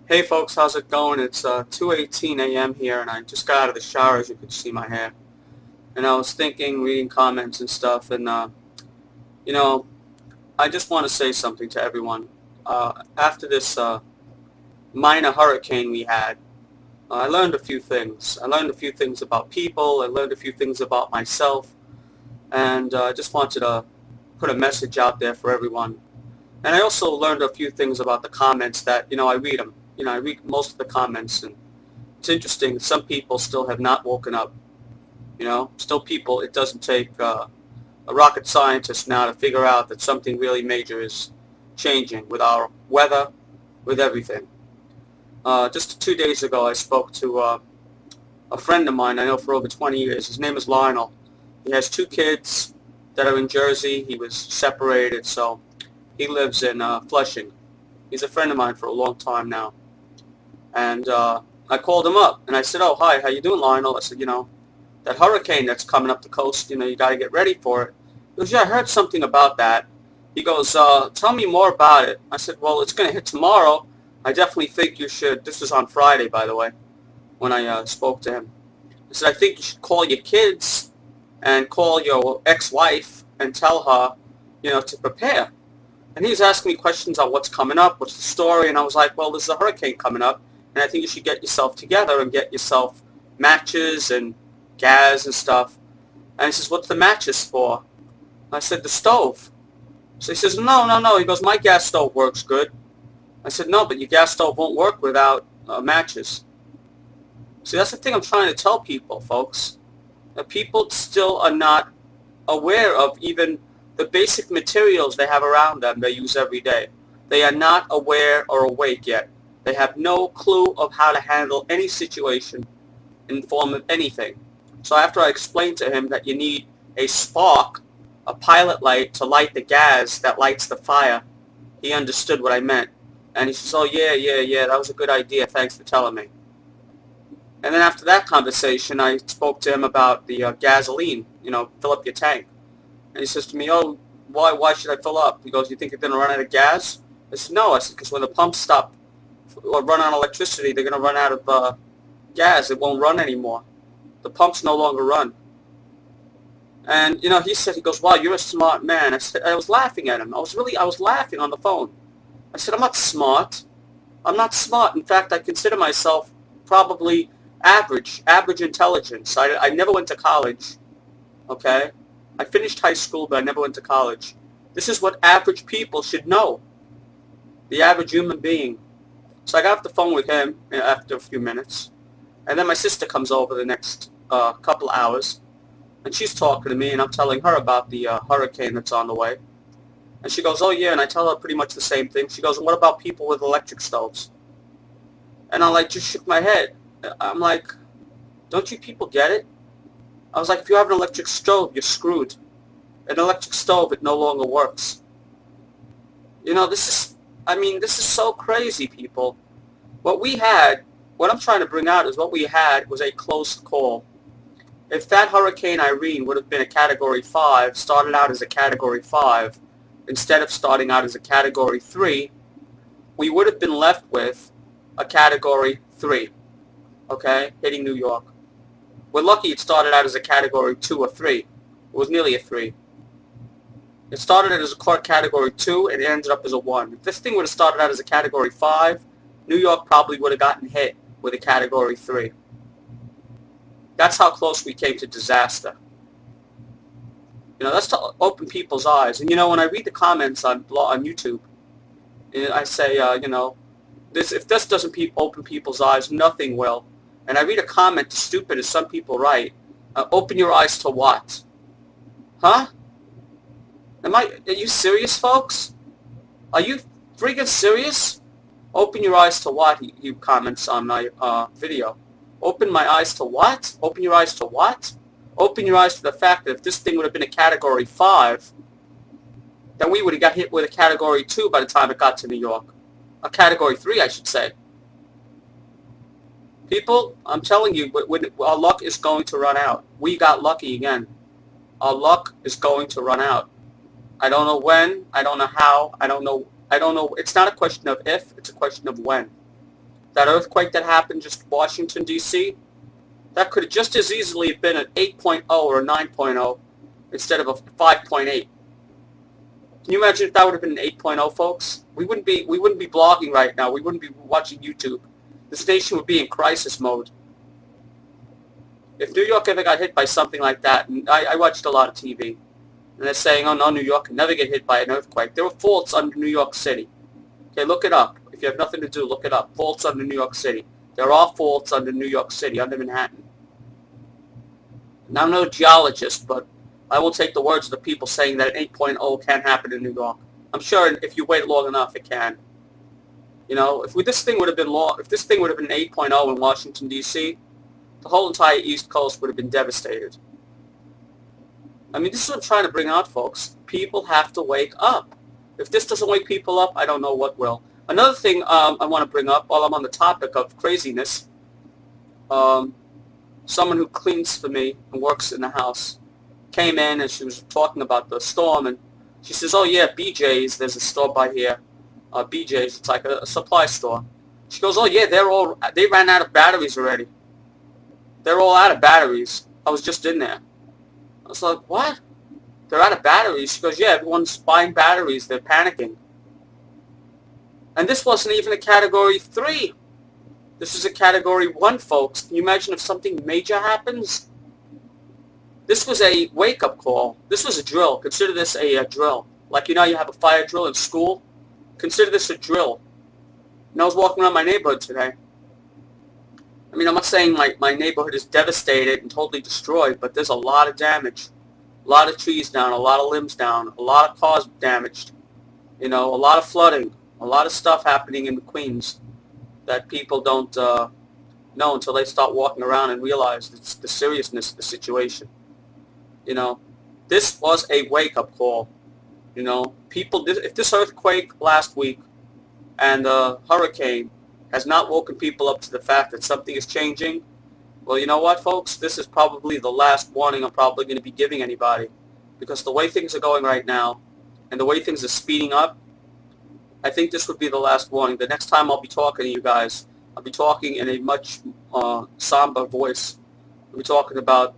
Hey folks, how's it going? It's 2:18 a.m. here, and I just got out of the shower, as you can see my hair. And I was thinking, reading comments and stuff, and you know, I just want to say something to everyone. After this minor hurricane we had, I learned a few things. I learned a few things about people. I learned a few things about myself, and I just wanted to put a message out there for everyone. And I also learned a few things about the comments that, I read them. I read most of the comments, and it's interesting. Some people still have not woken up. Still people. It doesn't take a rocket scientist now to figure out that something really major is changing with our weather, with everything. Just 2 days ago, I spoke to a friend of mine I know for over 20 years. His name is Lionel. He has two kids that are in Jersey. He was separated, so he lives in Flushing. He's a friend of mine for a long time now. And I called him up, and I said, "Oh, hi, how you doing, Lionel?" I said, that hurricane that's coming up the coast, you got to get ready for it. He goes, "Yeah, I heard something about that." He goes, "Tell me more about it." I said, "Well, it's going to hit tomorrow. I definitely think you should." This was on Friday, by the way, when I spoke to him. I said, "I think you should call your kids and call your ex-wife and tell her, to prepare." And he was asking me questions on what's coming up, what's the story, and I was like, "Well, there's a hurricane coming up, and I think you should get yourself together and get yourself matches and gas and stuff." And he says, "What's the matches for?" I said, "The stove." So he says, "No, no, no." He goes, "My gas stove works good." I said, "No, but your gas stove won't work without matches." See, that's the thing I'm trying to tell people, folks. That people still are not aware of even the basic materials they have around them they use every day. They are not aware or awake yet. They have no clue of how to handle any situation in the form of anything. So after I explained to him that you need a spark, a pilot light to light the gas that lights the fire, he understood what I meant. And he says, "Oh, yeah, yeah, yeah, that was a good idea. Thanks for telling me." And then after that conversation, I spoke to him about the gasoline, fill up your tank. And he says to me, "Oh, why should I fill up?" He goes, "You think you're going to run out of gas?" I said, "No." I said, "Because when the pumps stop or run on electricity, they're going to run out of gas. It won't run anymore. The pumps no longer run." And, he said, he goes, "Wow, you're a smart man." I said, I was laughing at him. I was laughing on the phone. I said, "I'm not smart. I'm not smart. In fact, I consider myself probably average intelligence. I never went to college, okay? I finished high school, but I never went to college. This is what average people should know, the average human being." So I got off the phone with him after a few minutes, and then my sister comes over the next couple hours, and she's talking to me, and I'm telling her about the hurricane that's on the way. And she goes, "Oh, yeah," and I tell her pretty much the same thing. She goes, "And what about people with electric stoves?" And I just shook my head. I'm like, "Don't you people get it?" I was like, "If you have an electric stove, you're screwed. An electric stove, it no longer works." This is so crazy, people. What we had, what I'm trying to bring out is what we had was a close call. If that Hurricane Irene would have been a Category 5, started out as a Category 5, instead of starting out as a Category 3, we would have been left with a Category 3, okay, hitting New York. We're lucky it started out as a Category 2 or 3. It was nearly a 3. It started out as a Category 2 and it ended up as a 1. If this thing would have started out as a Category 5, New York probably would have gotten hit with a Category 3. That's how close we came to disaster. That's to open people's eyes. And, when I read the comments on YouTube, I say, if this doesn't open people's eyes, nothing will. And I read a comment, as stupid as some people write, "Open your eyes to what?" Huh? Are you serious, folks? Are you freaking serious? "Open your eyes to what?" He comments on my video. Open my eyes to what? Open your eyes to what? Open your eyes to the fact that if this thing would have been a Category 5, then we would have got hit with a Category 2 by the time it got to New York. A Category 3, I should say. People, I'm telling you, our luck is going to run out. We got lucky again. Our luck is going to run out. I don't know when. I don't know how. I don't know. It's not a question of if. It's a question of when. that earthquake that happened just in Washington, D.C., that could have just as easily been an 8.0 or a 9.0 instead of a 5.8. Can you imagine if that would have been an 8.0, folks? We wouldn't be blogging right now. We wouldn't be watching YouTube. The station would be in crisis mode. If New York ever got hit by something like that, and I watched a lot of TV, and they're saying, oh no, New York can never get hit by an earthquake. There were faults under New York City. Okay, look it up. If you have nothing to do, look it up. Faults under New York City. There are faults under New York City, under Manhattan. Now, I'm no geologist, but I will take the words of the people saying that an 8.0 can happen in New York. I'm sure if you wait long enough, it can. You know, if this thing would have been 8.0 in Washington, D.C., the whole entire East Coast would have been devastated. I mean, this is what I'm trying to bring out, folks. People have to wake up. If this doesn't wake people up, I don't know what will. Another thing I want to bring up while I'm on the topic of craziness, someone who cleans for me and works in the house came in and she was talking about the storm, and she says, oh yeah, BJ's, there's a store by here. BJ's, it's like a supply store. She goes, oh yeah, they ran out of batteries already. They're all out of batteries. I was just in there. I was like, what? They're out of batteries? She goes, yeah, everyone's buying batteries. They're panicking. And this wasn't even a Category 3. This is a Category 1, folks. Can you imagine if something major happens? This was a wake-up call. This was a drill. Consider this a drill. Like, you know, you have a fire drill in school? Consider this a drill. And I was walking around my neighborhood today. I mean, I'm not saying my neighborhood is devastated and totally destroyed, but there's a lot of damage. A lot of trees down, a lot of limbs down, a lot of cars damaged. You know, a lot of flooding, a lot of stuff happening in Queens that people don't know until they start walking around and realize the seriousness of the situation. You know, this was a wake-up call. You know, if this earthquake last week and the hurricane has not woken people up to the fact that something is changing, well, you know what, folks? This is probably the last warning I'm probably going to be giving anybody, because the way things are going right now and the way things are speeding up, I think this would be the last warning. The next time I'll be talking to you guys, I'll be talking in a much somber voice. I'll be talking about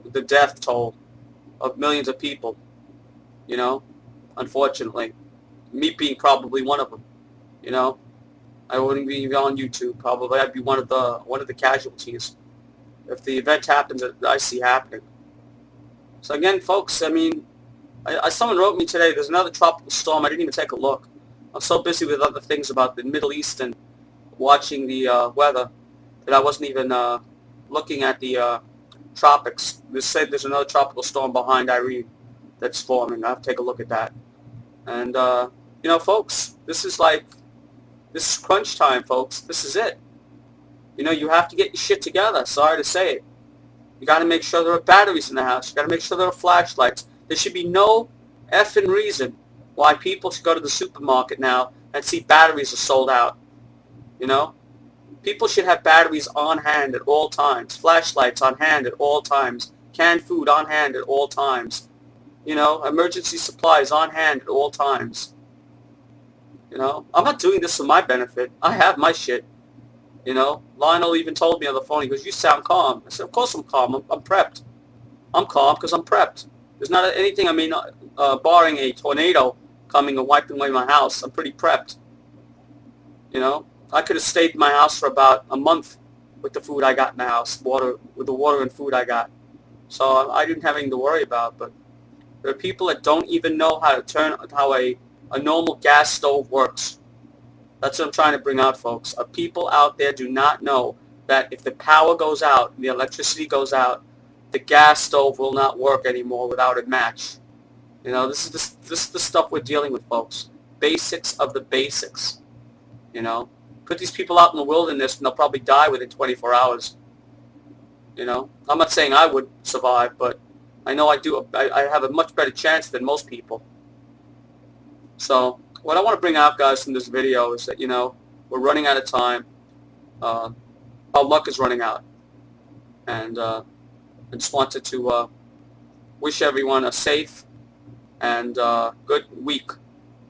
the death toll of millions of people, you know, unfortunately. Me being probably one of them, you know. I wouldn't be on YouTube probably. I'd be one of the casualties if the event happens that I see happening. So again, folks, I mean, someone wrote me today, there's another tropical storm. I didn't even take a look. I'm so busy with other things about the Middle East and watching the weather that I wasn't even looking at the tropics. They said there's another tropical storm behind Irene that's forming. I have to take a look at that. And, you know, folks, this is crunch time, folks. This is it. You know, you have to get your shit together. Sorry to say it. You got to make sure there are batteries in the house. You got to make sure there are flashlights. There should be no effing reason why people should go to the supermarket now and see batteries are sold out. You know? People should have batteries on hand at all times. Flashlights on hand at all times. Canned food on hand at all times. You know, emergency supplies on hand at all times. You know, I'm not doing this for my benefit. I have my shit. You know, Lionel even told me on the phone, he goes, you sound calm. I said, of course I'm calm. I'm prepped. I'm calm because I'm prepped. There's not anything, I mean, barring a tornado coming and wiping away my house, I'm pretty prepped. You know, I could have stayed in my house for about a month with the food I got in the house, with the water and food I got. So I didn't have anything to worry about. But there are people that don't even know how a normal gas stove works. That's what I'm trying to bring out, folks. People out there do not know that if the power goes out, the electricity goes out, the gas stove will not work anymore without a match. You know, this is the stuff we're dealing with, folks. Basics of the basics. You know, put these people out in the wilderness and they'll probably die within 24 hours. You know, I'm not saying I would survive, but I know I do. I have a much better chance than most people. So what I want to bring out, guys, from this video is that, you know, we're running out of time. Our luck is running out. And I just wanted to wish everyone a safe and good week.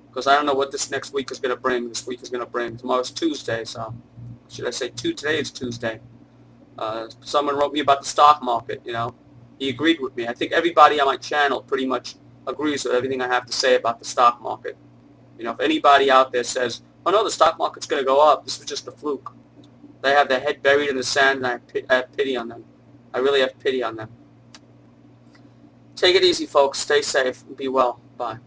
Because I don't know what this next week is going to bring. This week is going to bring. Tomorrow's Tuesday, so should I say today is Tuesday. Someone wrote me about the stock market, He agreed with me. I think everybody on my channel pretty much agrees with everything I have to say about the stock market. If anybody out there says, oh no, the stock market's going to go up, this was just a fluke. They have their head buried in the sand, and I have pity on them. I really have pity on them. Take it easy, folks. Stay safe and be well. Bye.